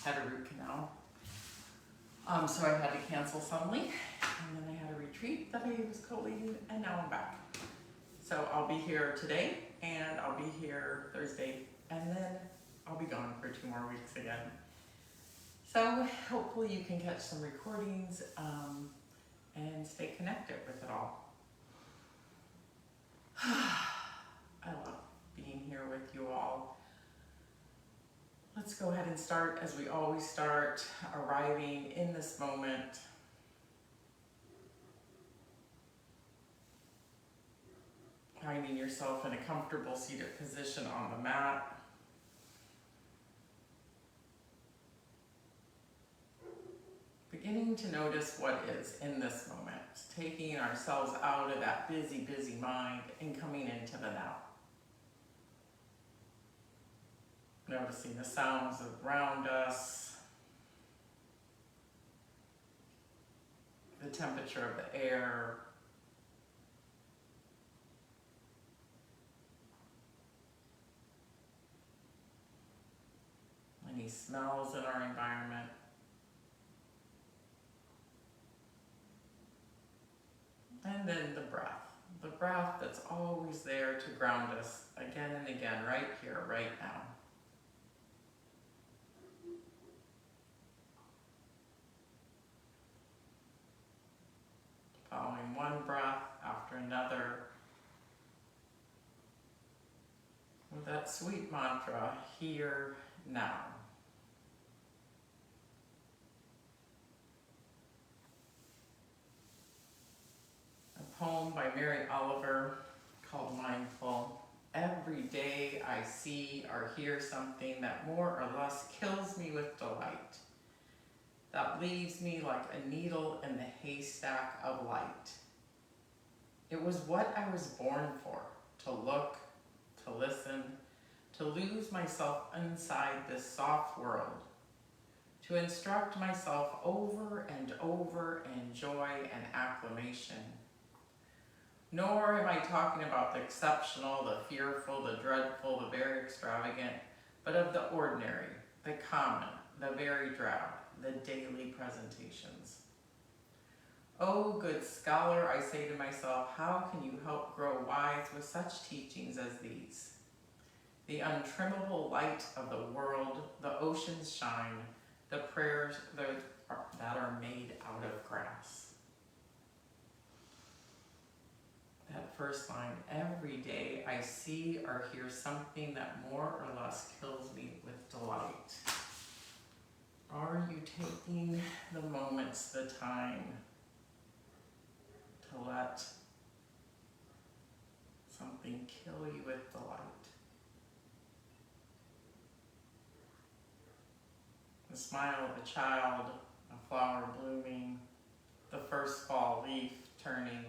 had a root canal. So I had to cancel suddenly, and then I had a retreat that I was co-leading, and now I'm back. So I'll be here today, and I'll be here Thursday, and then I'll be gone for 2 more weeks again. So hopefully you can catch some recordings and stay connected with it all. I love being here with you all. Let's go ahead and start as we always start, arriving in this moment. Finding yourself in a comfortable seated position on the mat. Beginning to notice what is in this moment. Taking ourselves out of that busy, busy mind and coming into the now. Noticing the sounds around us, the temperature of the air, any smells in our environment, and then the breath that's always there to ground us again and again, right here, right now. Following one breath after another with that sweet mantra, here, now. A poem by Mary Oliver called Mindful. Every day I see or hear something that more or less kills me with delight, that leaves me like a needle in the haystack of light. It was what I was born for, to look, to listen, to lose myself inside this soft world, to instruct myself over and over in joy and acclamation. Nor am I talking about the exceptional, the fearful, the dreadful, the very extravagant, but of the ordinary, the common, the very drab, the daily presentations. Oh, good scholar, I say to myself, how can you help grow wise with such teachings as these? The untrimmable light of the world, the oceans shine, the prayers that are made out of grass. That first line, every day I see or hear something that more or less kills me with delight. Are you taking the moments, the time to let something kill you with delight? The smile of a child, a flower blooming, the first fall leaf turning.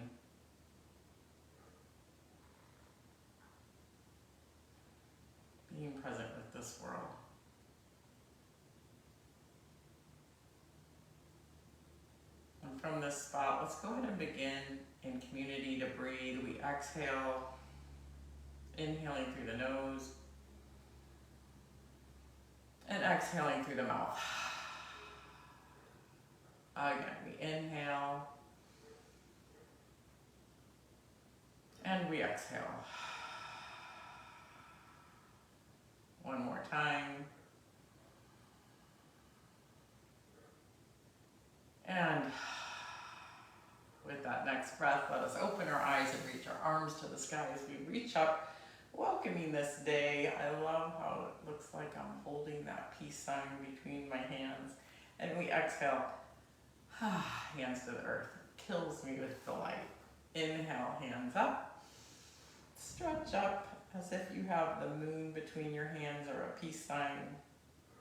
Being present with this world. And from this spot, let's go ahead and begin in community to breathe. We exhale, inhaling through the nose, and exhaling through the mouth. Again, we inhale, and we exhale. One more time. And with that next breath, let us open our eyes and reach our arms to the sky as we reach up, welcoming this day. I love how it looks like I'm holding that peace sign between my hands. And we exhale, hands to the earth. Kills me with delight. Inhale, hands up. Stretch up as if you have the moon between your hands or a peace sign.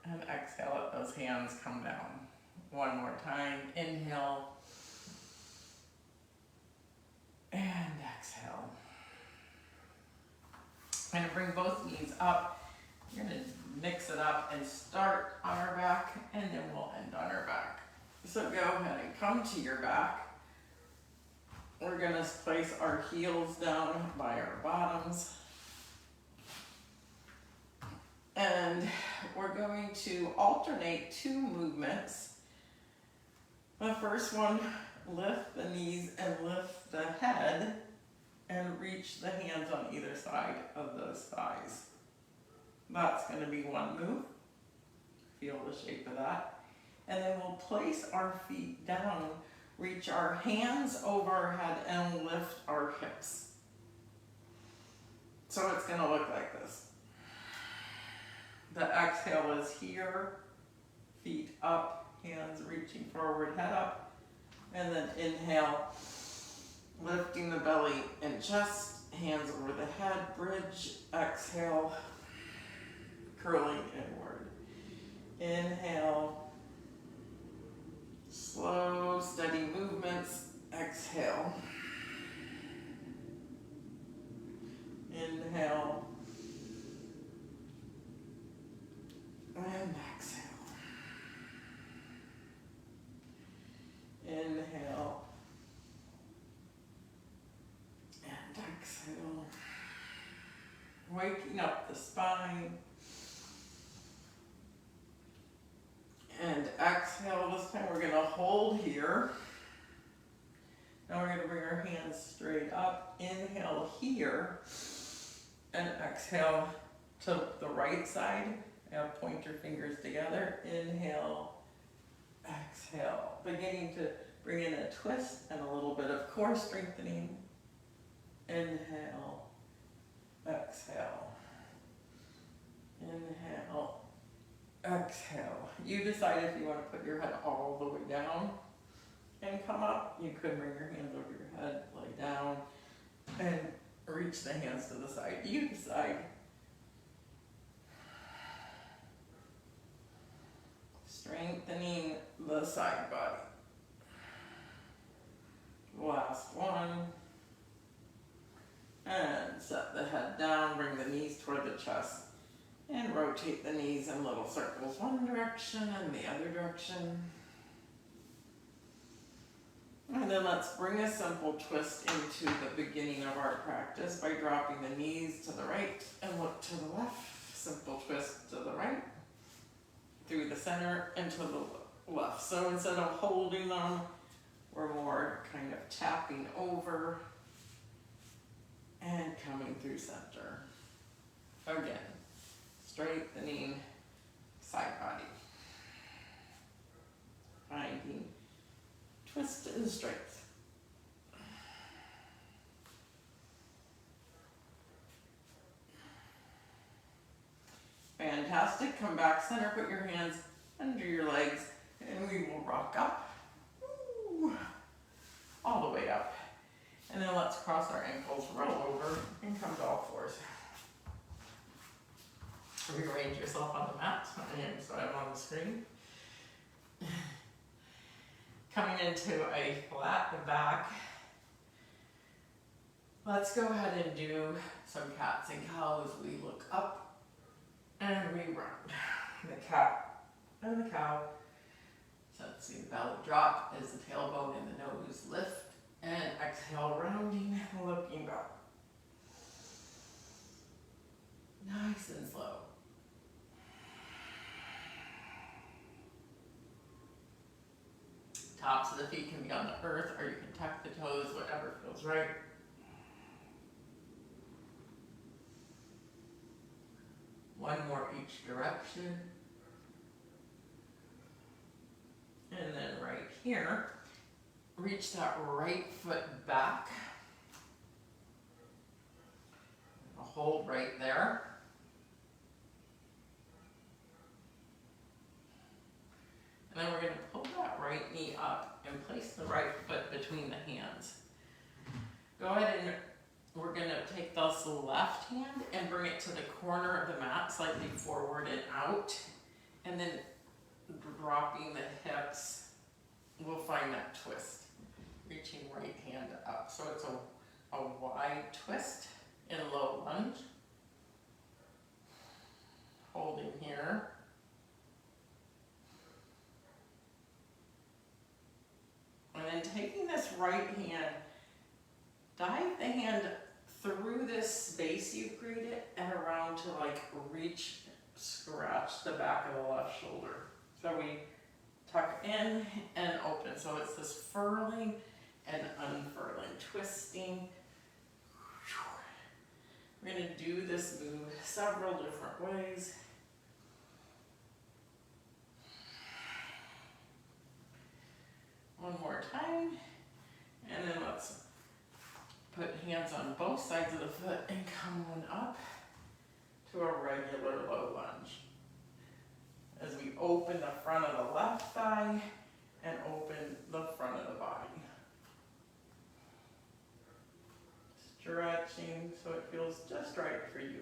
And exhale, let those hands come down. One more time. Inhale. And exhale. I'm going to bring both knees up. We're going to mix it up and start on our back, and then we'll end on our back. So go ahead and come to your back. We're going to place our heels down by our bottoms. And we're going to alternate two movements. The first one, lift the knees and lift the head and reach the hands on either side of those thighs. That's going to be one move. Feel the shape of that. And then we'll place our feet down, reach our hands over our head and lift our hips. So it's going to look like this. The exhale is here, feet up, hands reaching forward, head up. And then inhale, lifting the belly and chest, hands over the head, bridge, exhale, curling inward. Inhale, slow, steady movements, exhale. Inhale, and exhale. Inhale, and exhale. Waking up the spine. And exhale. This time we're going to hold here. Now we're going to bring our hands straight up. Inhale here. And exhale to the right side. Now point your fingers together. Inhale. Exhale. Beginning to bring in a twist and a little bit of core strengthening. Inhale. Exhale. Inhale. Exhale. You decide if you want to put your head all the way down and come up. You could bring your hands over your head, lay down, and reach the hands to the side. You decide. Strengthening the side body. Last one. And set the head down, bring the knees toward the chest. And rotate the knees in little circles, one direction and the other direction. And then let's bring a simple twist into the beginning of our practice by dropping the knees to the right and look to the left. Simple twist to the right, through the center and to the left. So instead of holding them, we're more kind of tapping over and coming through center. Again. Strengthening side body. Finding twist and strength. Fantastic. Come back center, put your hands under your legs, and we will rock up. Ooh. All the way up. And then let's cross our ankles, roll over, and come to all fours. Rearrange yourself on the mat, and so I'm on the screen. Coming into a flat back. Let's go ahead and do some cats and cows. We look up and we round. The cat and the cow. So let's see the belly drop as the tailbone and the nose lift. And exhale, rounding, looking back. Nice and slow. Tops of the feet can be on the earth, or you can tuck the toes, whatever feels right. One more each direction. And then right here, reach that right foot back. Hold right there. And then we're going to pull that right knee up and place the right foot between the hands. Go ahead and we're going to take this left hand and bring it to the corner of the mat, slightly forward and out. And then dropping the hips, we'll find that twist. Reaching right hand up. So it's a wide twist in low lunge. Holding here. And then taking this right hand, dive the hand through this space you've created and around to like reach scratch the back of the left shoulder. So we tuck in and open. So it's this furling and unfurling, twisting. We're going to do this move several different ways. One more time. And then let's put hands on both sides of the foot and come on up to a regular low lunge. As we open the front of the left thigh and open the front of the body. Stretching so it feels just right for you.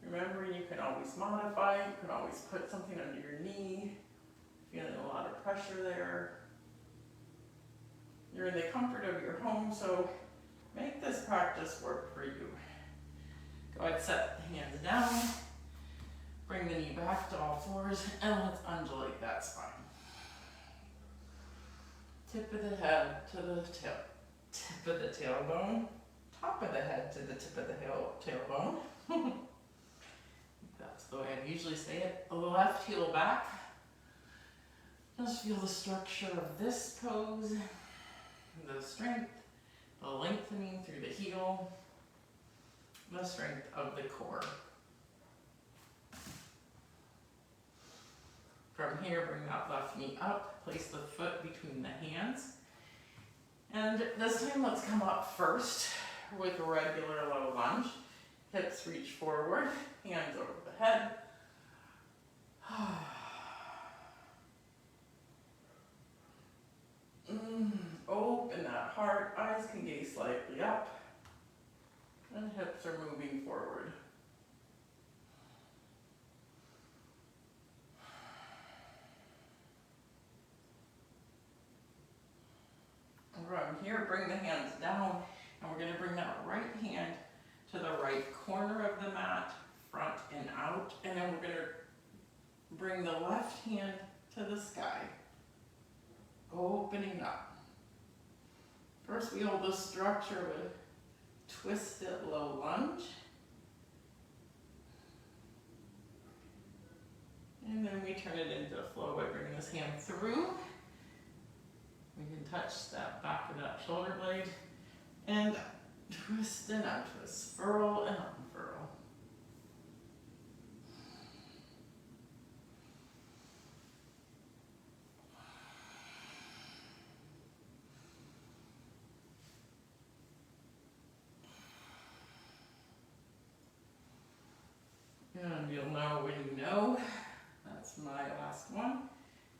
Remember, you can always modify, you can always put something under your knee, feeling a lot of pressure there. You're in the comfort of your home, so make this practice work for you. Go ahead, set the hands down, bring the knee back to all fours, and let's undulate that spine. Tip of the head to the tip of the tailbone, top of the head to the tip of the tailbone. That's the way I usually say it. The left heel back. Just feel the structure of this pose, the strength, the lengthening through the heel, the strength of the core. From here, bring that left knee up, place the foot between the hands. And this time, let's come up first with a regular low lunge. Hips reach forward, hands over the head. Open that heart, eyes can gaze slightly up, and hips are moving forward. From here, bring the hands down, and we're going to bring that right hand to the right corner of the mat, front and out, and then we're going to bring the left hand to the sky, opening up. First, we hold the structure of a twisted low lunge, and then we turn it into a flow by bringing this hand through. We can touch that back of that shoulder blade and twist and untwist, furl and unfurl. And you'll know when you know. That's my last one.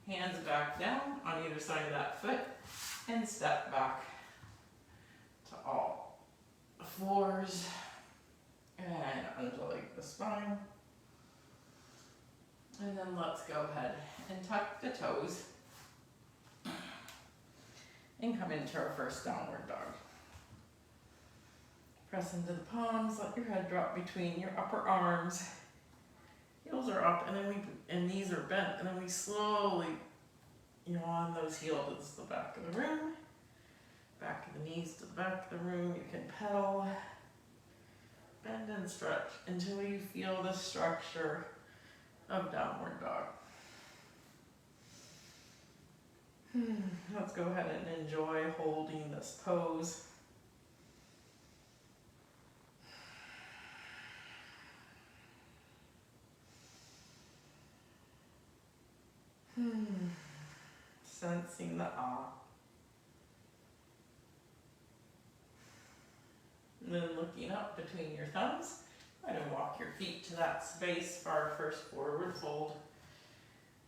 Hands back down on either side of that foot and step back to all fours and undulate the spine. And then let's go ahead and tuck the toes and come into our first downward dog. Press into the palms, let your head drop between your upper arms. Heels are up, and then knees are bent, and then we slowly yawn those heels to the back of the room, back of the knees to the back of the room. You can pedal, bend and stretch until you feel the structure of downward dog. Let's go ahead and enjoy holding this pose. Sensing the awe. And then looking up between your thumbs, try to walk your feet to that space for our first forward fold.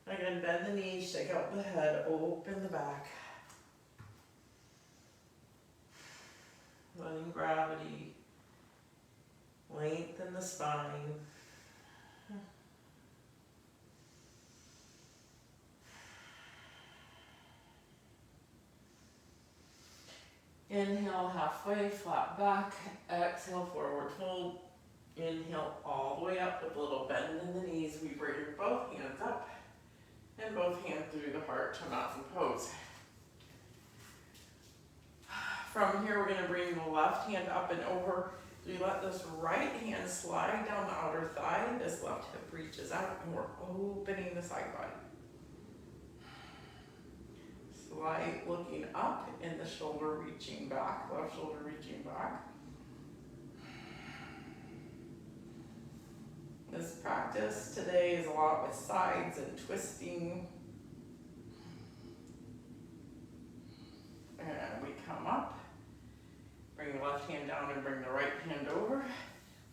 Again, bend the knees, shake out the head, open the back. Letting gravity lengthen the spine. Inhale halfway, flat back. Exhale, forward fold. Inhale all the way up with a little bend in the knees. We bring both hands up and both hands through the heart to mountain pose. From here, we're going to bring the left hand up and over We let this right hand slide down the outer thigh. This left hip reaches out and we're opening the side body. Slide looking up and the shoulder reaching back, left shoulder reaching back. This practice today is a lot with sides and twisting. And we come up, bring the left hand down and bring the right hand over.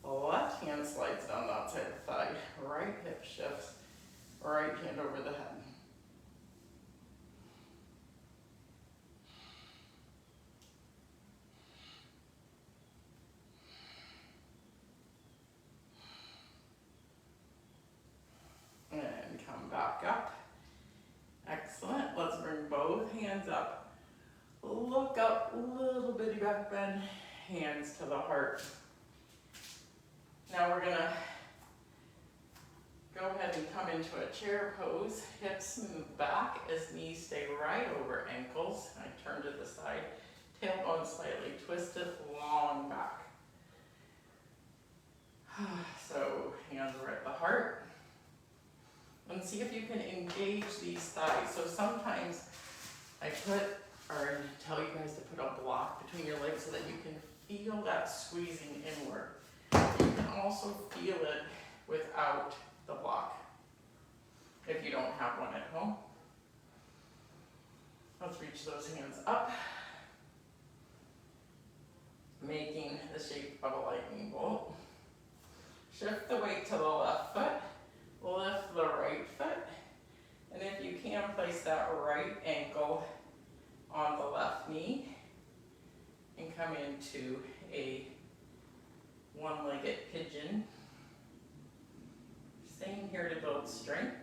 The left hand slides down the outside of the thigh. Right hip shifts, right hand over the head. And come back up. Excellent. Let's bring both hands up. Look up, little bitty back bend, hands to the heart. Now we're gonna go ahead and come into a chair pose. Hips move back as knees stay right over ankles. I turn to the side, tailbone slightly twisted, long back. So hands are at the heart. And see if you can engage these thighs. So sometimes I tell you guys to put a block between your legs so that you can feel that squeezing inward. You can also feel it without the block if you don't have one at home. Let's reach those hands up, making the shape of a lightning bolt. Shift the weight to the left foot. Lift the right foot, and if you can, place that right ankle on the left knee and come into a one-legged pigeon. Same here to build strength.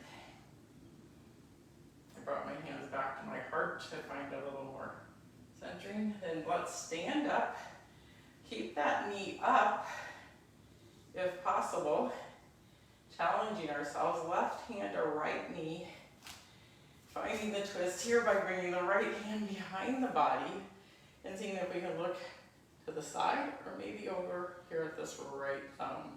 I brought my hands back to my heart to find a little more centering. Then let's stand up. Keep that knee up if possible. Challenging ourselves, left hand or right knee. Finding the twist here by bringing the right hand behind the body and seeing if we can look to the side or maybe over here at this right thumb.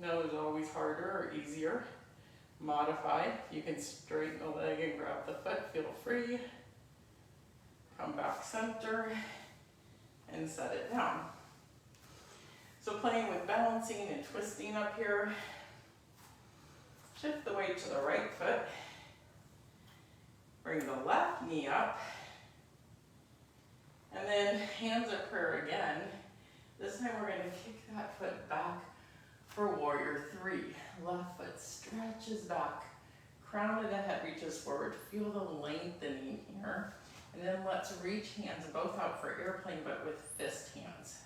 No is always harder or easier. Modify. You can straighten the leg and grab the foot, feel free. Come back center and set it down. So playing with balancing and twisting up here. Shift the weight to the right foot. Bring the left knee up. And then hands at prayer again. This time we're going to kick that foot back for warrior three. Left foot stretches back. Crown of the head reaches forward. Feel the lengthening here. And then let's reach hands both out for airplane, but with fist hands.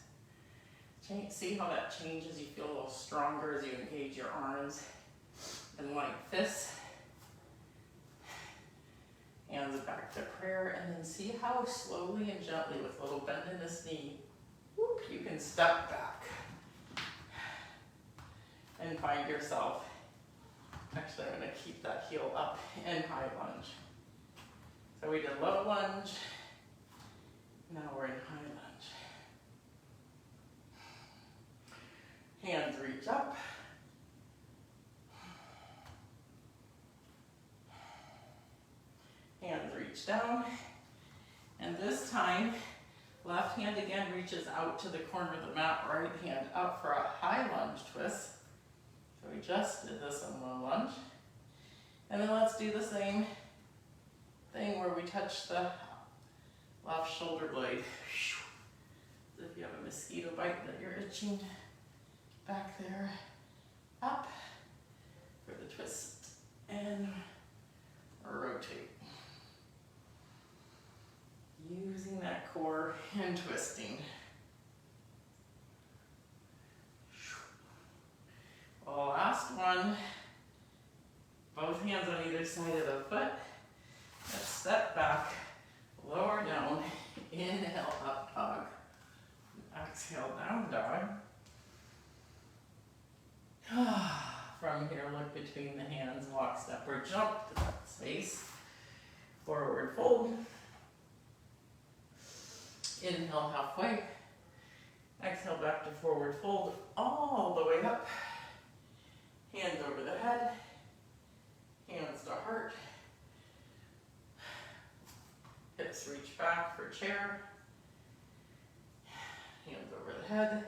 See how that changes? You feel a little stronger as you engage your arms and like fists. Hands back to prayer, and then see how slowly and gently with a little bend in this knee, whoop, you can step back and find yourself. Actually, I'm going to keep that heel up in high lunge. So we did low lunge, now we're in high lunge. Hands reach up. Hands reach down. And this time, left hand again reaches out to the corner of the mat, right hand up for a high lunge twist. So we just did this in low lunge. And then let's do the same thing where we touch the left shoulder blade. As if you have a mosquito bite that you're itching. Back there, up for the twist and rotate. Using that core and twisting. Well, last one. Both hands on either side of the foot. Let's step back, lower down, inhale up dog. Exhale down dog. From here, look between the hands, walk, step, or jump to that space. Forward fold. Inhale halfway. Exhale back to forward fold all the way up. Hands over the head. Hands to heart. Hips reach back for chair. Hands over the head.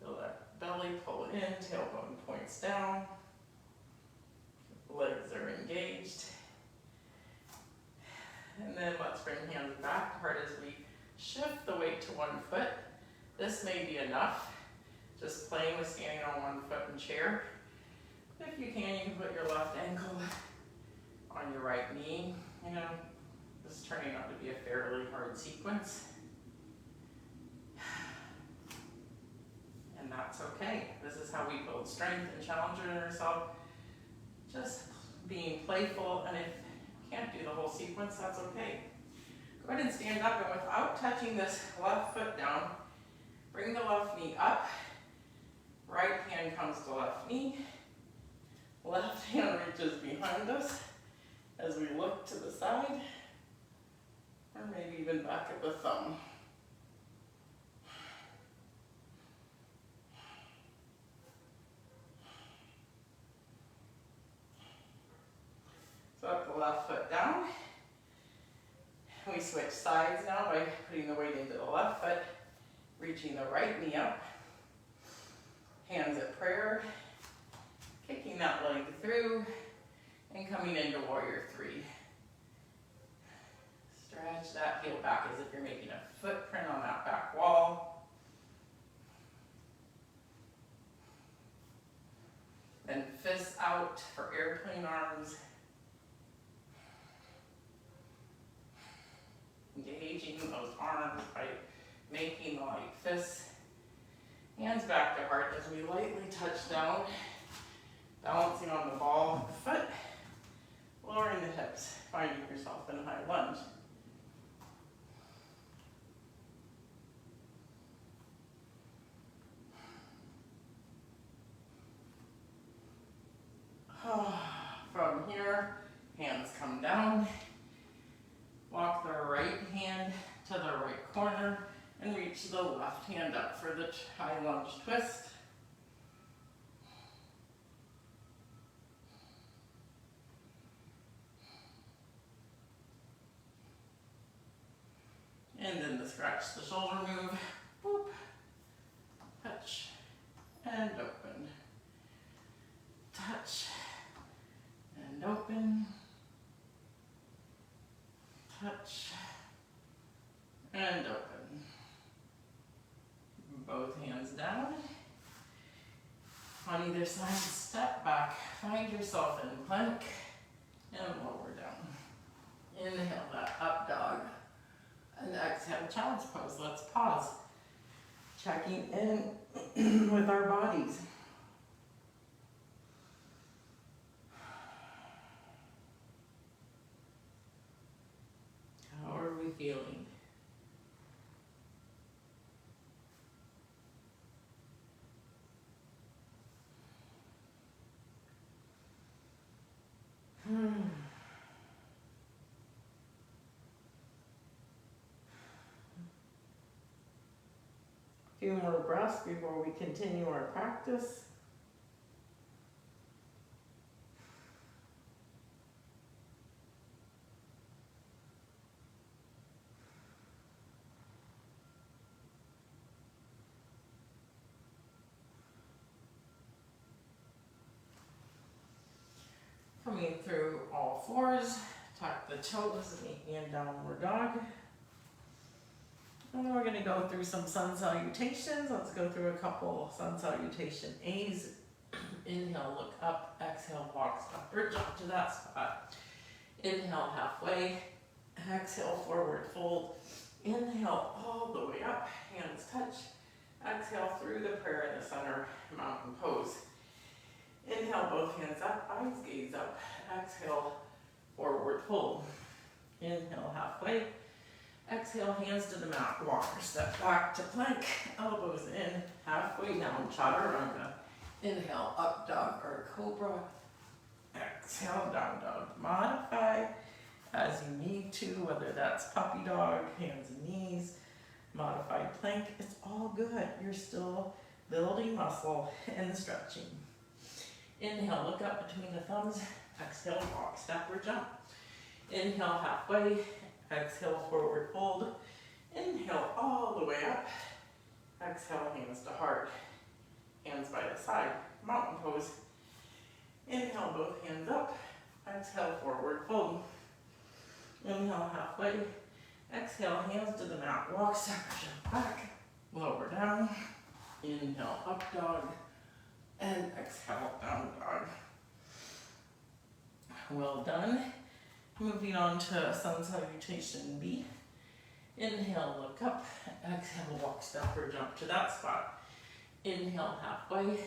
Feel that belly pull in, tailbone points down. Legs are engaged. And then let's bring hands back to heart as we shift the weight to one foot. This may be enough, just playing with standing on one foot in chair. If you can put your left ankle on your right knee. You know, this is turning out to be a fairly hard sequence. And that's okay. This is how we build strength and challenge ourselves. Just being playful, and if you can't do the whole sequence, that's okay. Go ahead and stand up, and without touching this left foot down, bring the left knee up. Right hand comes to left knee. Left hand reaches behind us as we look to the side, or maybe even back at the thumb. So up the left foot down. We switch sides now by putting the weight into the left foot, reaching the right knee up, hands at prayer, kicking that leg through, and coming into warrior three. Stretch that heel back as if you're making a footprint on that back wall. Then fists out for airplane arms. Engaging those arms by making the light fists. Hands back to heart as we lightly touch down, balancing on the ball of the foot, lowering the hips, finding yourself in a high lunge. From here, hands come down. Walk the right hand to the right corner and reach the left hand up for the high lunge twist. And then the scratch the shoulder move. Boop. Touch and open. Touch and open. Touch and open. Both hands down. On either side, step back. Find yourself in plank and lower down. Inhale that up dog. And exhale, child's pose. Let's pause. Checking in with our bodies. How are we feeling? A few more breaths before we continue our practice. Coming through all fours, tuck the toes, making a downward dog. And then we're going to go through some sun salutations. Let's go through a couple sun salutation A's. Inhale, look up. Exhale, box up, bridge up to that spot. Inhale, halfway. Exhale, forward fold. Inhale, all the way up. Hands touch. Exhale, through the prayer in the center, mountain pose. Inhale, both hands up, eyes gaze up. Exhale, forward fold. Inhale, halfway. Exhale, hands to the mat, walker. Step back to plank, elbows in, halfway down, chaturanga. Inhale, up dog or cobra. Exhale, down dog. Modify as you need to, whether that's puppy dog, hands and knees, modified plank. It's all good. You're still building muscle and stretching. Inhale, look up between the thumbs. Exhale, walk, step, or jump. Inhale, halfway. Exhale, forward fold. Inhale, all the way up. Exhale, hands to heart. Hands by the side. Mountain pose. Inhale, both hands up. Exhale, forward fold. Inhale, halfway. Exhale, hands to the mat. Walk, step, or jump back. Lower down. Inhale, up dog. And exhale, down dog. Well done. Moving on to sun salutation B. Inhale, look up. Exhale, walk, step, or jump to that spot. Inhale, halfway.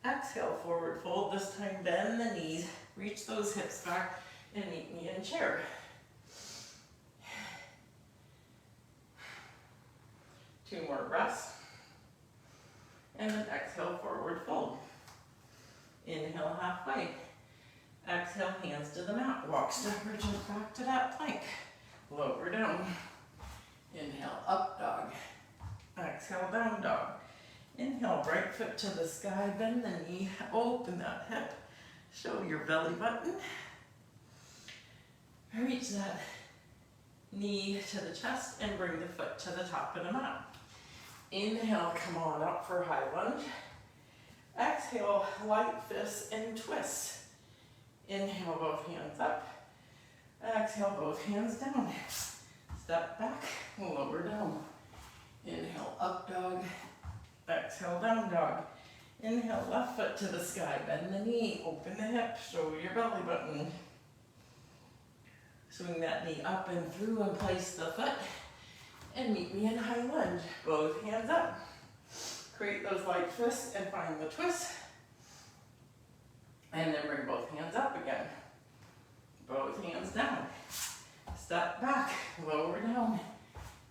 Exhale, forward fold. This time bend the knees. Reach those hips back and meet me in chair. Two more breaths. And then exhale, forward fold. Inhale, halfway. Exhale, hands to the mat. Walk, step, or jump back to that plank. Lower down. Inhale, up dog. Exhale, down dog. Inhale, right foot to the sky. Bend the knee. Open that hip. Show your belly button. Reach that knee to the chest and bring the foot to the top of the mat. Inhale, come on up for high lunge. Exhale, light fists and twists. Inhale, both hands up. Exhale, both hands down. Step back, lower down. Inhale, up dog. Exhale, down dog. Inhale, left foot to the sky. Bend the knee, open the hip, show your belly button. Swing that knee up and through and place the foot. And meet me in high lunge. Both hands up. Create those light fists and find the twist. And then bring both hands up again. Both hands down. Step back, lower down.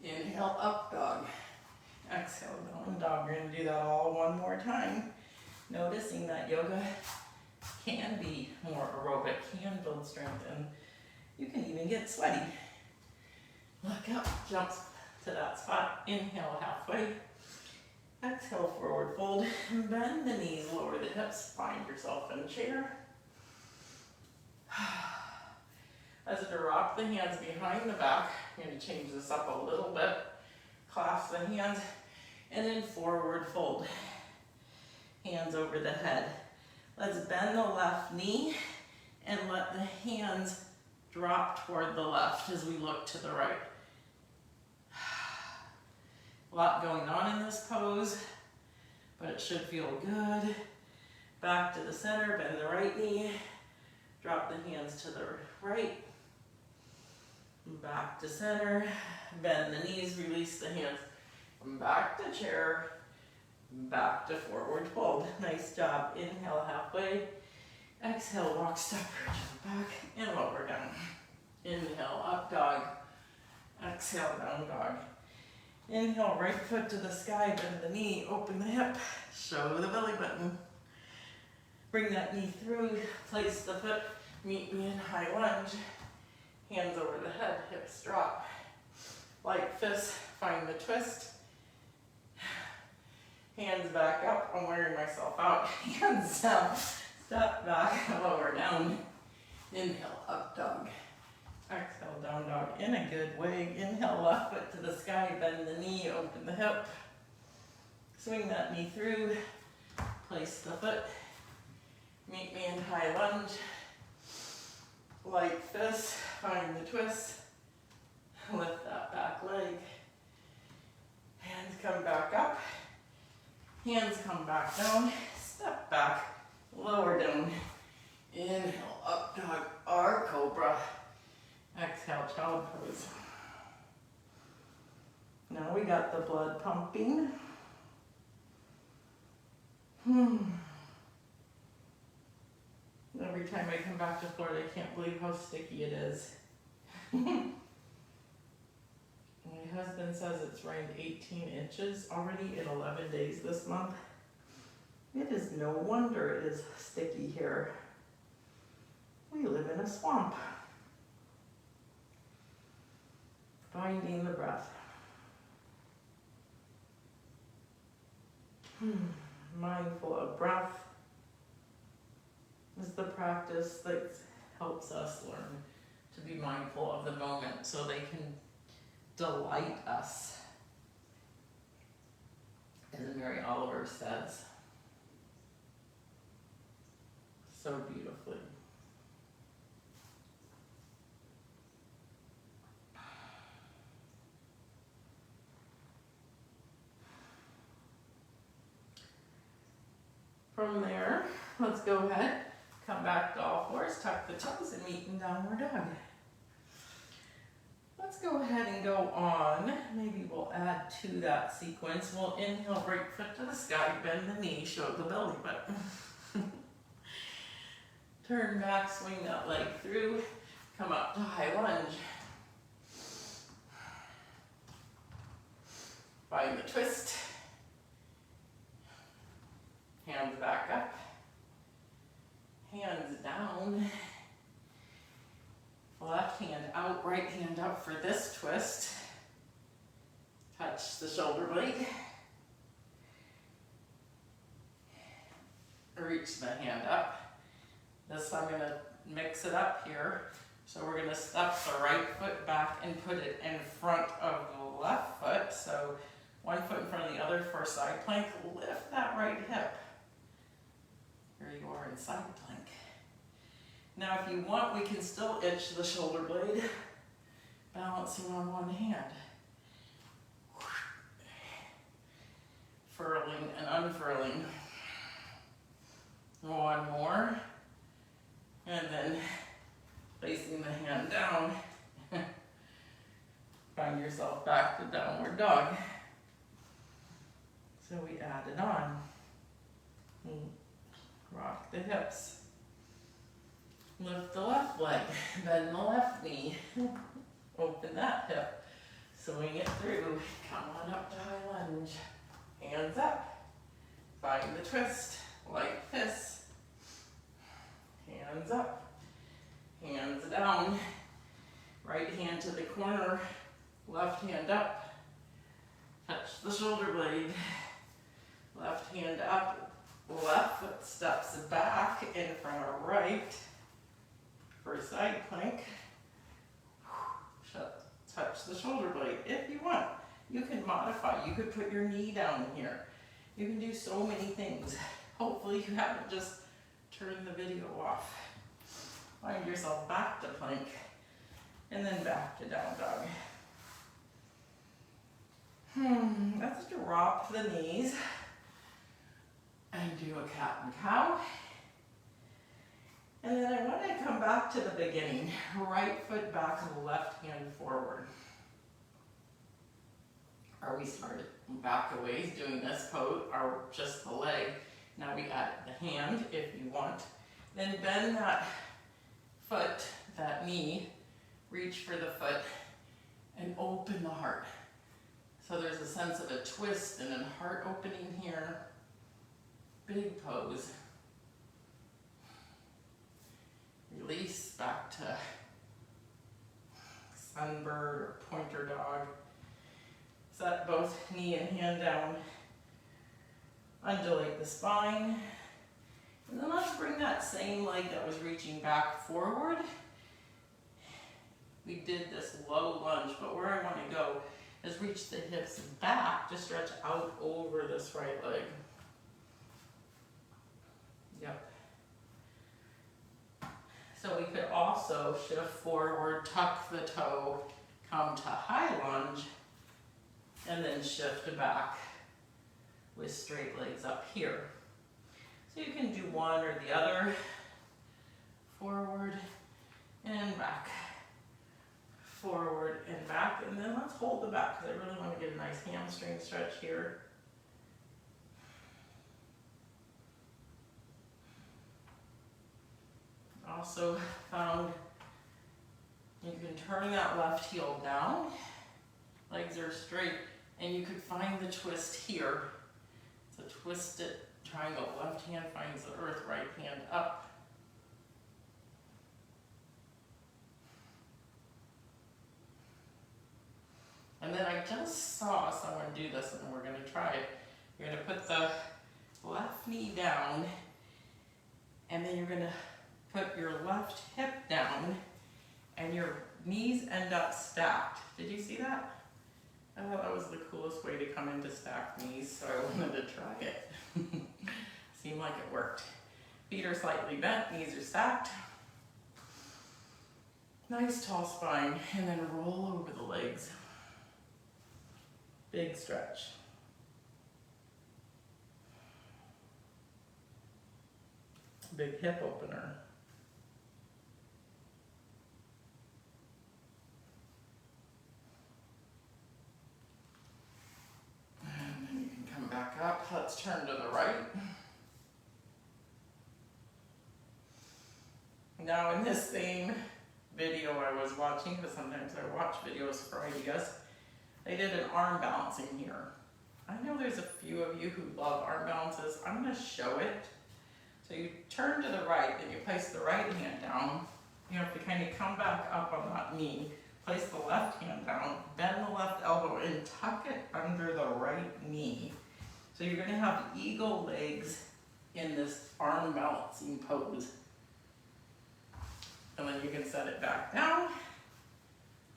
Inhale, up dog. Exhale, down dog. We're going to do that all one more time. Noticing that yoga can be more aerobic, can build strength, and you can even get sweaty. Look up, jump to that spot. Inhale, halfway. Exhale, forward fold. Bend the knees, lower the hips. Find yourself in a chair. As you rock the hands behind the back, I'm going to change this up a little bit. Clasp the hands, and then forward fold. Hands over the head. Let's bend the left knee and let the hands drop toward the left as we look to the right. A lot going on in this pose, but it should feel good. Back to the center, bend the right knee. Drop the hands to the right. Back to center, bend the knees, release the hands. Back to chair, back to forward fold. Nice job. Inhale, halfway. Exhale, walk, step, or jump back, and lower down. Inhale, up dog. Exhale, down dog. Inhale, right foot to the sky, bend the knee, open the hip, show the belly button. Bring that knee through, place the foot, meet me in high lunge. Hands over the head, hips drop. Light fist, find the twist. Hands back up, I'm wearing myself out. Hands down, step back, lower down. Inhale, up dog. Exhale, down dog in a good way. Inhale, left foot to the sky, bend the knee, open the hip. Swing that knee through, place the foot. Meet me in high lunge. Light fist, find the twist. Lift that back leg. Hands come back up. Hands come back down. Step back, lower down. Inhale, up dog, or cobra. Exhale, child pose. Now we got the blood pumping. Every time I come back to Florida, I can't believe how sticky it is. My husband says it's rained 18 inches already in 11 days this month. It is no wonder it is sticky here. We live in a swamp. Finding the breath. Mindful of breath is the practice that helps us learn to be mindful of the moment so they can delight us, as Mary Oliver says so beautifully. From there, let's go ahead, come back to all fours, tuck the toes, and meet in downward dog. Let's go ahead and go on. Maybe we'll add to that sequence. We'll inhale, right foot to the sky, bend the knee, show the belly button. Turn back, swing that leg through, come up to high lunge. Find the twist. Hands back up, hands down, left hand out, right hand up for this twist. Touch the shoulder blade. Reach the hand up. This I'm going to mix it up here. So we're going to step the right foot back and put it in front of the left foot. So one foot in front of the other for side plank. Lift that right hip. Here you are in side plank. Now if you want, we can still itch the shoulder blade, balancing on one hand. Furling and unfurling. One more. And then placing the hand down. Find yourself back to downward dog. So we add it on. Rock the hips. Lift the left leg, bend the left knee. Open that hip. Swing it through. Come on up to high lunge. Hands up. Find the twist. Like this. Hands up. Hands down. Right hand to the corner. Left hand up. Touch the shoulder blade. Left hand up. Left foot steps back in front of right for side plank. Touch the shoulder blade if you want. You can modify. You could put your knee down here. You can do so many things. Hopefully you haven't just turned the video off. Find yourself back to plank and then back to down dog. Let's drop the knees. And do a cat and cow. And then I want to come back to the beginning. Right foot back and left hand forward. Or we started back a ways doing this pose, or just the leg. Now we add the hand if you want. Then bend that foot, that knee, reach for the foot, and open the heart. So there's a sense of a twist and a heart opening here. Big pose. Release back to sunbird or pointer dog. Set both knee and hand down. Undulate the spine. And then let's bring that same leg that was reaching back forward. We did this low lunge, but where I want to go is reach the hips back to stretch out over this right leg. Yep. So we could also shift forward, tuck the toe, come to high lunge, and then shift back with straight legs up here. So you can do one or the other. Forward and back. Forward and back. And then let's hold the back because I really want to get a nice hamstring stretch here. Also found you can turn that left heel down, legs are straight, and you could find the twist here. So twist it, triangle, left hand finds the earth, right hand up. And then I just saw someone do this and we're going to try it. You're gonna put the left knee down, and then you're gonna put your left hip down, and your knees end up stacked. Did you see that? I thought that was the coolest way to come into stacked knees, so I wanted to try it. Seemed like it worked. Feet are slightly bent, knees are stacked. Nice tall spine, and then roll over the legs. Big stretch. Big hip opener. And then you can come back up. Let's turn to the right. Now in this same video I was watching, because sometimes I watch videos for ideas, they did an arm balancing here. I know there's a few of you who love arm balances. I'm going to show it. So you turn to the right, then you place the right hand down. You have to kind of come back up on that knee, place the left hand down, bend the left elbow and tuck it under the right knee. So you're going to have eagle legs in this arm balancing pose. And then you can set it back down,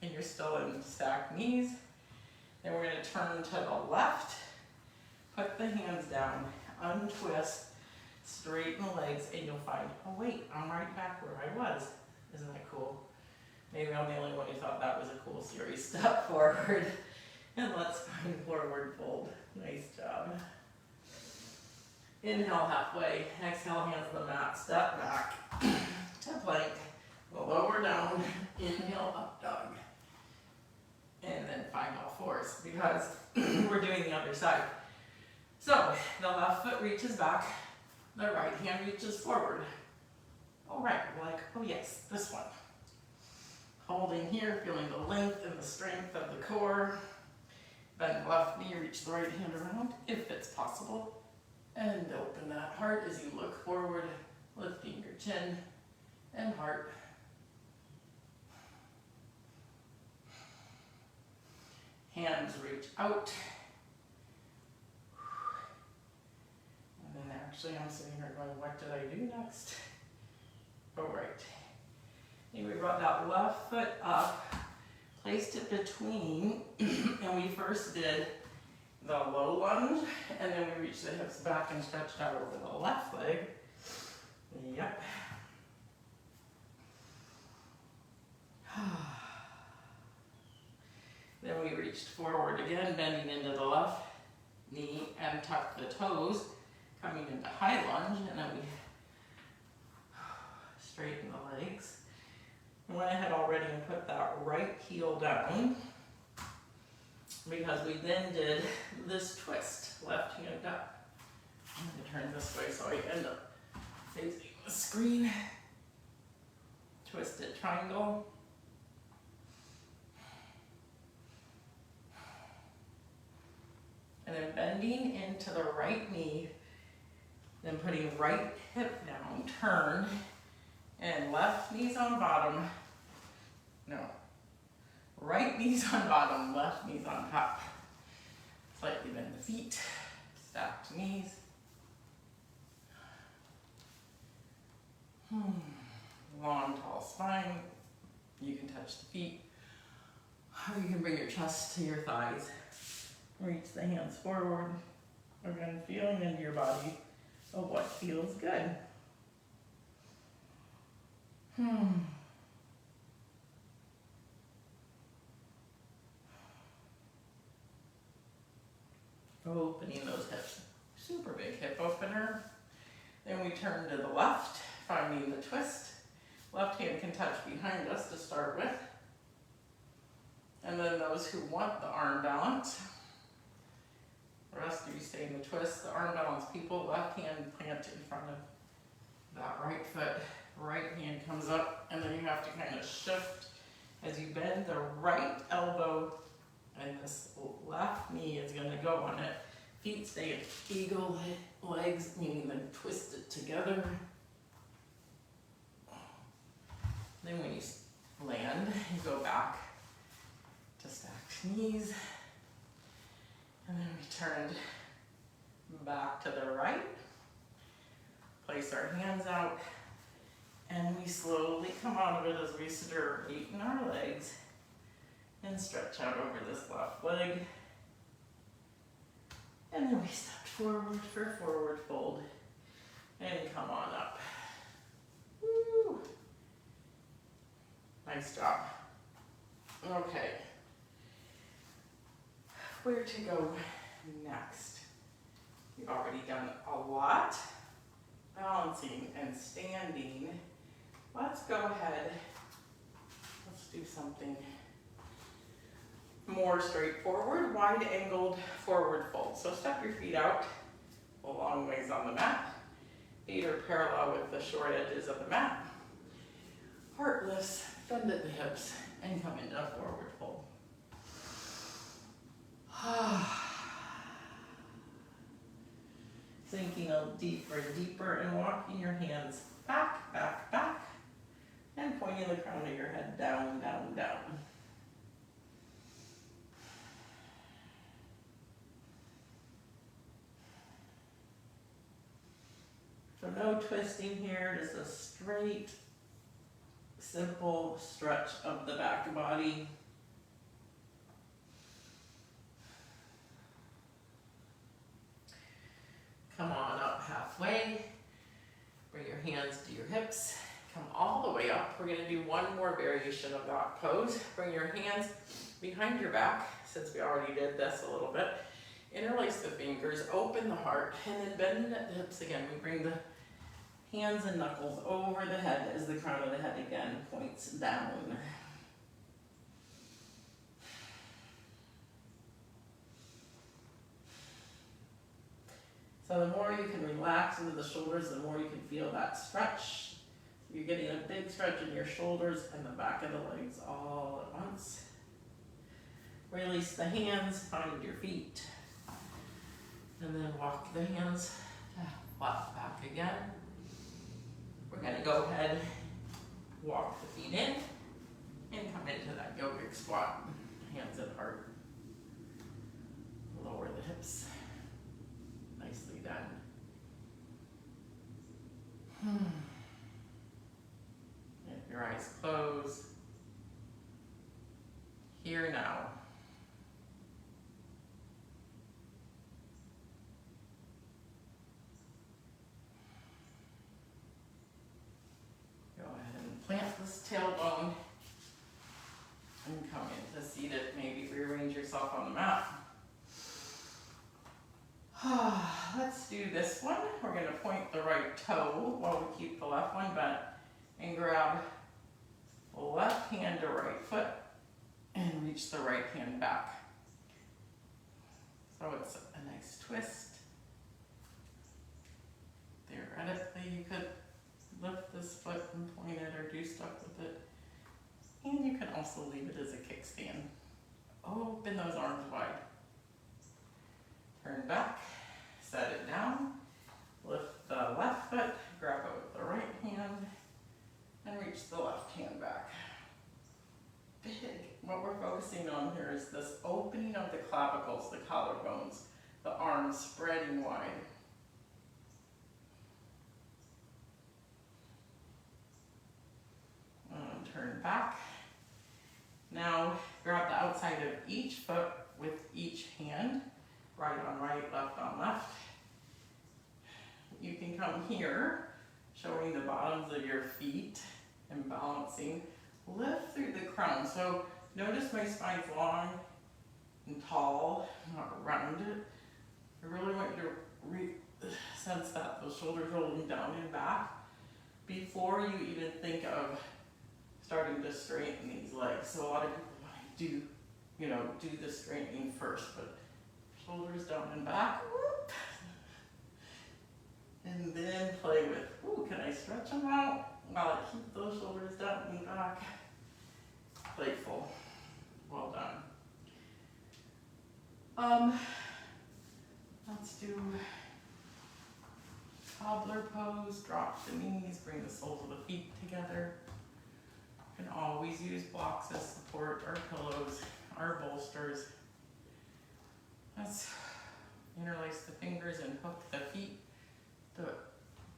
and you're still in stacked knees. Then we're going to turn to the left, put the hands down, untwist, straighten the legs, and you'll find, oh wait, I'm right back where I was. Isn't that cool? Maybe I'm the only one who thought that was a cool series. Step forward, and let's find forward fold. Nice job. Inhale halfway, exhale hands to the mat, step back to plank. Lower down, inhale up dog, and then find all fours because we're doing the other side. So the left foot reaches back, the right hand reaches forward. All right, we're like, oh yes, this one. Holding here, feeling the length and the strength of the core. Bend the left knee, reach the right hand around if it's possible. And open that heart as you look forward, lifting your chin and heart. Hands reach out. And then actually I'm sitting here going, what did I do next? Oh, right. And we brought that left foot up, placed it between, and we first did the low lunge, and then we reached the hips back and stretched out over the left leg. Yep. Then we reached forward again, bending into the left knee and tucked the toes, coming into high lunge, and then we straighten the legs. We went ahead already and put that right heel down because we then did this twist, left hand up. I'm going to turn this way so I end up facing the screen. Twisted triangle. And then bending into the right knee, then putting right hip down, turn, and left knee's on bottom. No, right knee's on bottom, left knee's on top. Slightly bend the feet, stacked knees. Long, tall spine. You can touch the feet. Or you can bring your chest to your thighs. Reach the hands forward. Again, feeling into your body of what feels good. Opening those hips. Super big hip opener. Then we turn to the left, finding the twist. Left hand can touch behind us to start with. And then those who want the arm balance, the rest of you stay in the twist. The arm balance people, left hand plant in front of that right foot. Right hand comes up, and then you have to kind of shift as you bend the right elbow, and this left knee is going to go on it. Feet stay in eagle legs, meaning then twist it together. Then when you land, you go back to stacked knees. And then we turned back to the right. Place our hands out, and we slowly come out of it as we straighten our legs and stretch out over this left leg. And then we step forward for forward fold and come on up. Woo. Nice job. Okay. Where to go next? We've already done a lot. Balancing and standing. Let's go ahead. Let's do something more straightforward, wide-angled forward fold. So step your feet out a long ways on the mat. Feet are parallel with the short edges of the mat. Heart lifts, bend at the hips, and come into a forward fold. Sinking a deeper and deeper and walking your hands back, back, back, and pointing the crown of your head down, down, down. So no twisting here, just a straight, simple stretch of the back body. Come on up halfway. Bring your hands to your hips. Come all the way up. We're going to do one more variation of that pose. Bring your hands behind your back, since we already did this a little bit. Interlace the fingers, open the heart, and then bend at the hips again. We bring the hands and knuckles over the head as the crown of the head again points down. So the more you can relax into the shoulders, the more you can feel that stretch. You're getting a big stretch in your shoulders and the back of the legs all at once. Release the hands, find your feet. And then walk the hands flat back again. We're going to go ahead, walk the feet in, and come into that yogic squat. Hands at heart. Lower the hips. Nicely done. If your eyes close, here now. Go ahead and plant this tailbone and come into seated. Maybe rearrange yourself on the mat. Let's do this one. We're going to point the right toe while we keep the left one bent and grab the left hand to right foot and reach the right hand back. So it's a nice twist. Theoretically, you could lift this foot and point it or do stuff with it. And you can also leave it as a kickstand. Open those arms wide. Turn back, set it down, lift the left foot, grab it with the right hand, and reach the left hand back. Big. What we're focusing on here is this opening of the clavicles, the collarbones, the arms spreading wide. And turn back. Now grab the outside of each foot with each hand. Right on right, left on left. You can come here, showing the bottoms of your feet and balancing. Lift through the crown. So notice my spine's long and tall, not rounded. I really want you to sense that those shoulders rolling down and back before you even think of starting to straighten these legs. So a lot of people want to do the straightening first, but shoulders down and back. Whoop. And then play with, can I stretch them out while I keep those shoulders down and back? Playful. Well done. Let's do toddler pose. Drop the knees, bring the soles of the feet together. You can always use blocks as support, our pillows, our bolsters. Let's Interlace the fingers and hook the feet to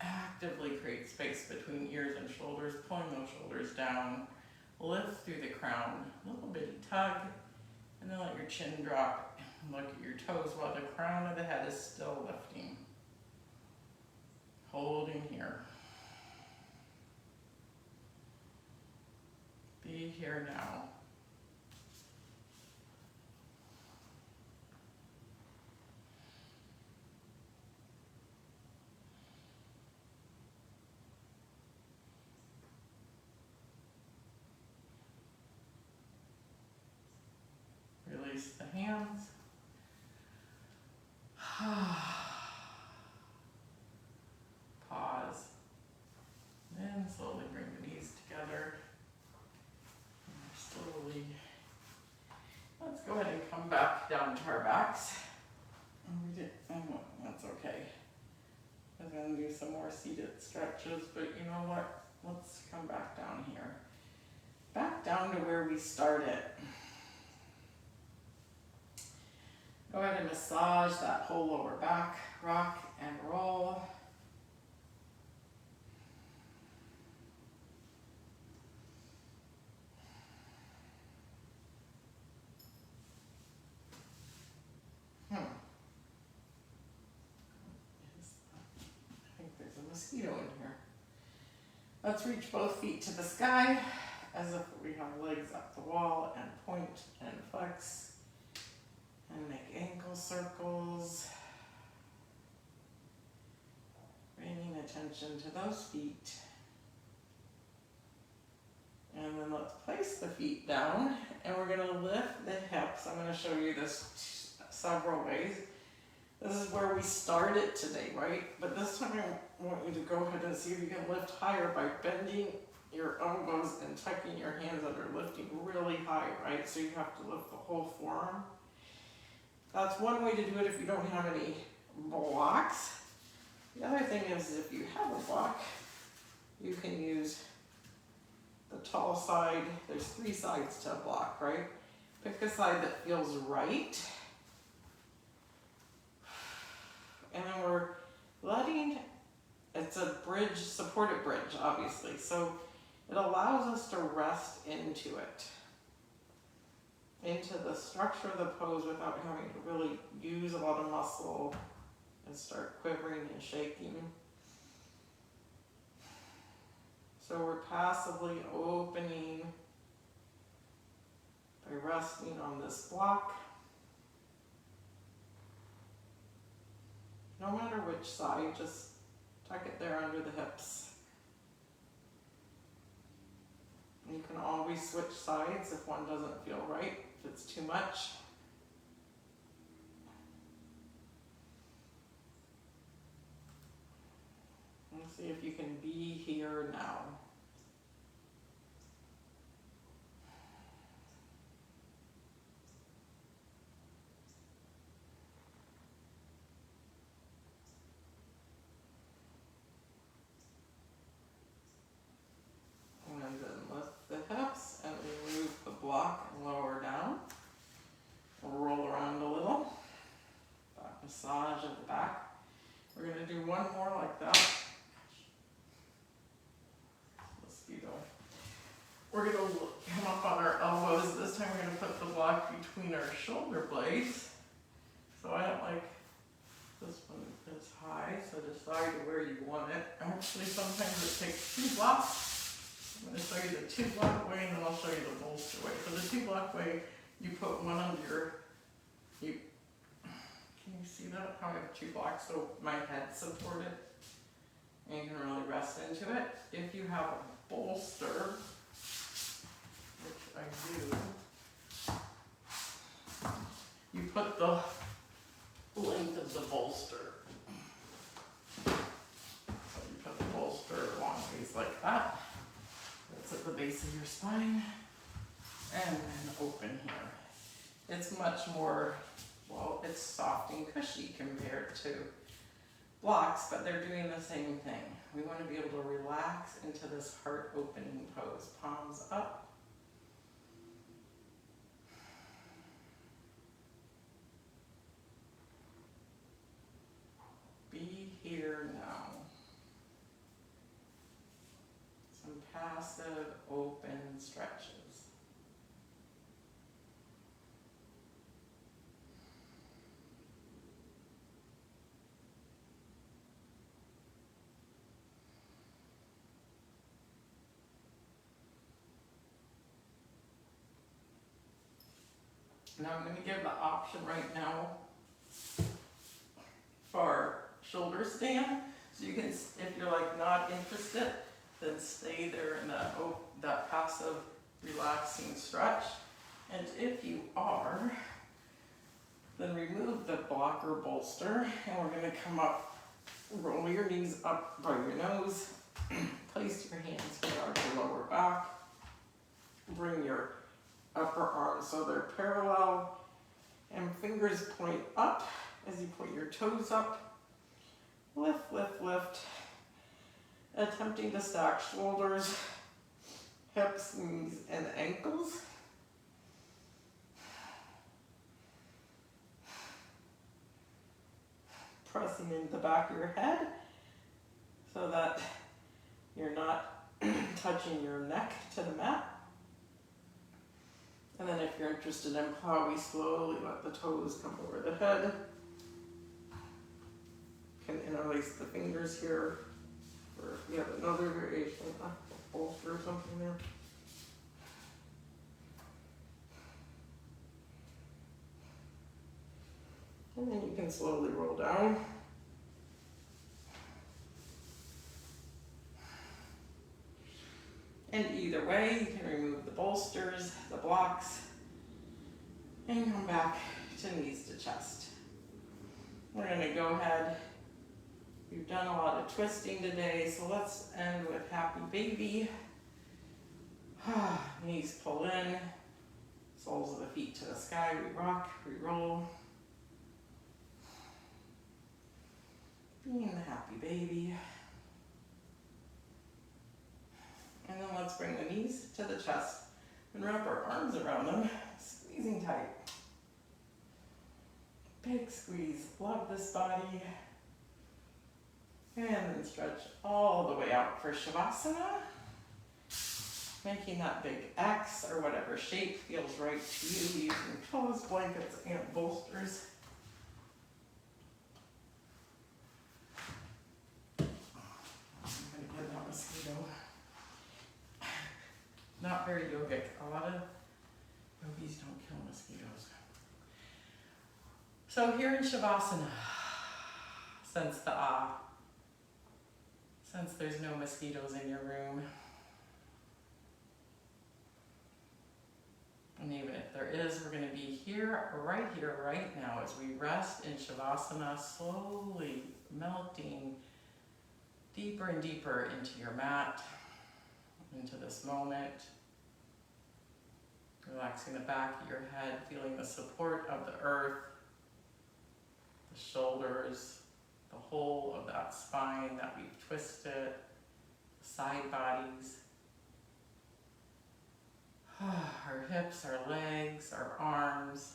actively create space between ears and shoulders, pulling those shoulders down. Lift through the crown, a little bitty tug, and then let your chin drop. Look at your toes while the crown of the head is still lifting. Holding here. Be here now. Release the hands. Pause. Then slowly bring the knees together. And slowly. Let's go ahead and come back down to our backs. That's okay. I'm going to do some more seated stretches, but you know what? Let's come back down here. Back down to where we started. Go ahead and massage that whole lower back, rock and roll. I think there's a mosquito in here. Let's reach both feet to the sky as if we have legs up the wall and point and flex. And make ankle circles. Bringing attention to those feet. And then let's place the feet down and we're going to lift the hips. I'm going to show you this several ways. This is where we started today, right? But this time I want you to go ahead and see if you can lift higher by bending your elbows and tucking your hands under, lifting really high, right? So you have to lift the whole forearm. That's one way to do it if you don't have any blocks. The other thing is if you have a block, you can use the tall side. There's 3 sides to a block, right? Pick a side that feels right. And then we're letting, it's a bridge, supported bridge, obviously. So it allows us to rest into it. Into the structure of the pose without having to really use a lot of muscle and start quivering and shaking. So we're passively opening by resting on this block. No matter which side, just tuck it there under the hips. You can always switch sides if one doesn't feel right, if it's too much. And see if you can be here now. And then lift the hips and remove the block and lower down. We'll roll around a little. Back massage at the back. We're going to do one more like that. Mosquito. We're going to come up on our elbows. This time we're going to put the block between our shoulder blades. So I don't like this one is high, so decide where you want it. Actually, sometimes it takes 2 blocks. I'm going to show you the 2 block way, and then I'll show you the bolster way. For the 2 block way, you put one under your, can you see that? How I have 2 blocks so my head's supported, and you can really rest into it. If you have a bolster, which I do, you put the length of the bolster. So you put the bolster along ways like that. That's at the base of your spine. And then open here. It's much more, well, it's soft and cushy compared to blocks, but they're doing the same thing. We want to be able to relax into this heart opening pose. Palms up. passive open stretches. Now I'm going to give the option right now for shoulder stand. So you can, if you're like not interested, then stay there in that passive relaxing stretch. And if you are, then remove the blocker bolster and we're going to come up, roll your knees up by your nose, place your hands here on your lower back, bring your upper arms so they're parallel, and fingers point up as you point your toes up. Lift, lift, lift. Attempting to stack shoulders, hips, knees, and ankles. Pressing into the back of your head so that you're not touching your neck to the mat. And then if you're interested in plow, we slowly let the toes come over the head. You can interlace the fingers here, or if you have another variation, a bolster or something there. And then you can slowly roll down. And either way, you can remove the bolsters, the blocks, and come back to knees to chest. We're going to go ahead. We've done a lot of twisting today, so let's end with happy baby. Knees pull in, soles of the feet to the sky, we rock, we roll. Being the happy baby. And then let's bring the knees to the chest and wrap our arms around them, squeezing tight. Big squeeze, love this body. And then stretch all the way out for Shavasana. Making that big X or whatever shape feels right to you, using pillows, blankets, and bolsters. I'm gonna get that mosquito. Not very yogic. A lot of yogis don't kill mosquitoes. So here in Shavasana, since there's no mosquitoes in your room, and even if there is, we're going to be here, right now, as we rest in Shavasana, slowly melting deeper and deeper into your mat, into this moment. Relaxing the back of your head, feeling the support of the earth, the shoulders, the whole of that spine that we've twisted, the side bodies, our hips, our legs, our arms,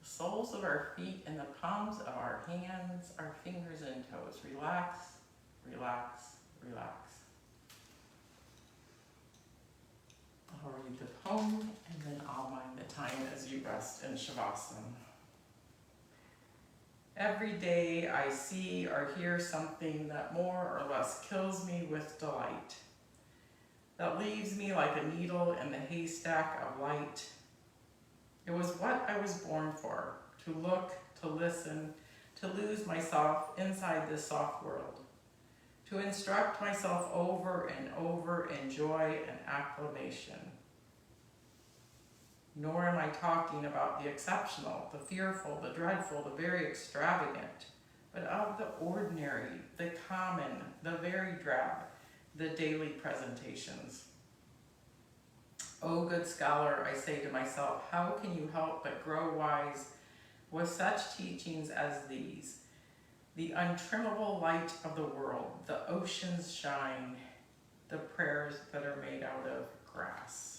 the soles of our feet and the palms of our hands, our fingers and toes. Relax, relax, relax. I'll read the poem and then I'll mind the time as you rest in Shavasana. Every day I see or hear something that more or less kills me with delight, that leaves me like a needle in the haystack of light. It was what I was born for, to look, to listen, to lose myself inside this soft world, to instruct myself over and over in joy and acclamation. Nor am I talking about the exceptional, the fearful, the dreadful, the very extravagant, but of the ordinary, the common, the very drab, the daily presentations. O good scholar, I say to myself, how can you help but grow wise with such teachings as these? The untrimmable light of the world, the ocean's shine, the prayers that are made out of grass.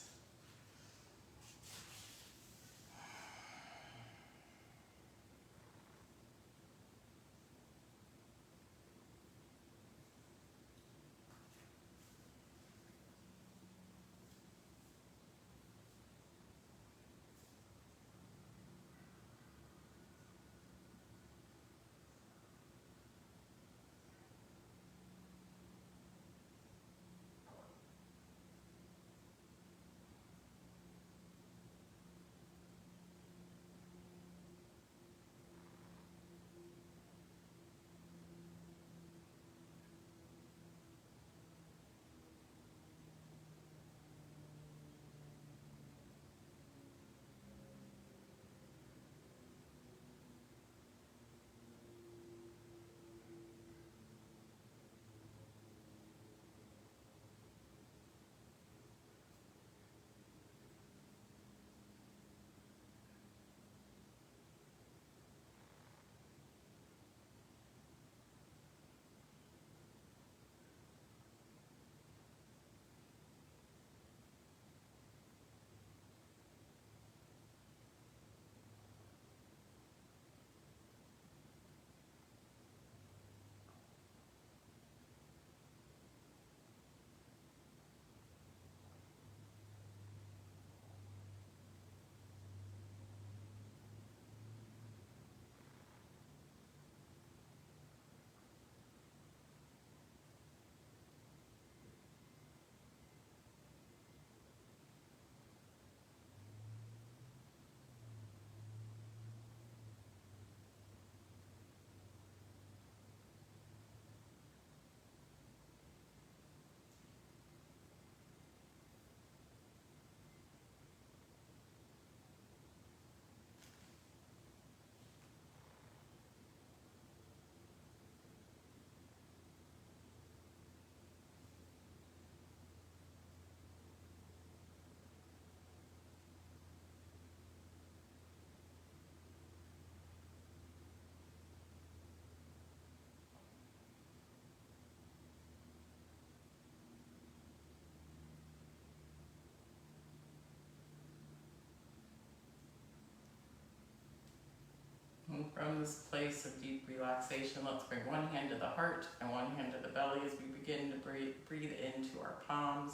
From this place of deep relaxation, let's bring one hand to the heart and one hand to the belly as we begin to breathe into our palms.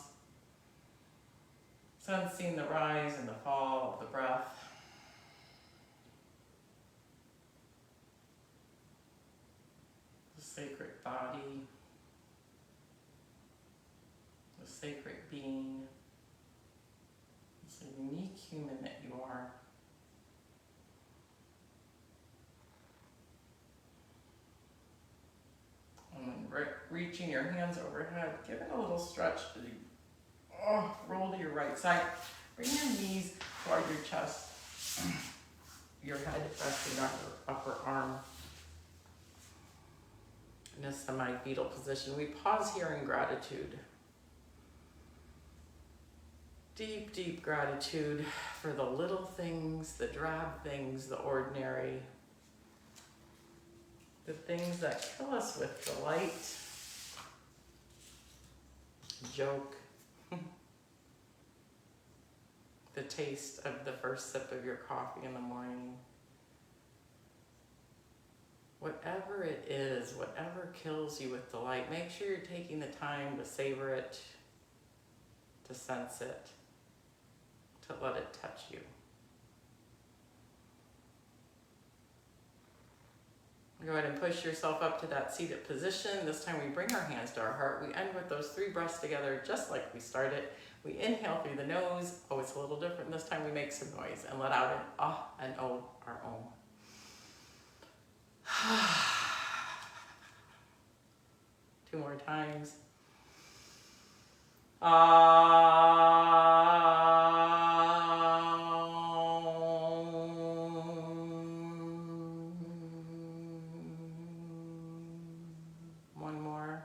Sensing the rise and the fall of the breath. The sacred body. The sacred being. This unique human that you are. And then reaching your hands overhead, give it a little stretch as you roll to your right side. Bring your knees toward your chest, your head resting on your upper arm. In a semi-fetal position, we pause here in gratitude. Deep, deep gratitude for the little things, the drab things, the ordinary, the things that fill us with delight, joke, the taste of the first sip of your coffee in the morning. Whatever it is, whatever kills you with delight, make sure you're taking the time to savor it, to sense it, to let it touch you. Go ahead and push yourself up to that seated position. This time we bring our hands to our heart. We end with those three breaths together, just like we started. We inhale through the nose. Oh, it's a little different this time. We make some noise and let out an ah and oh, our own. Two more times. One more.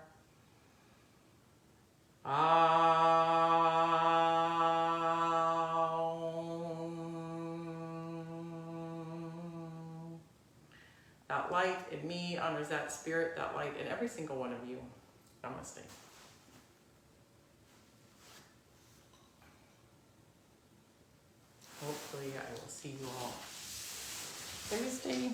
That light in me honors that spirit, that light in every single one of you. Namaste. Hopefully I will see you all Thursday.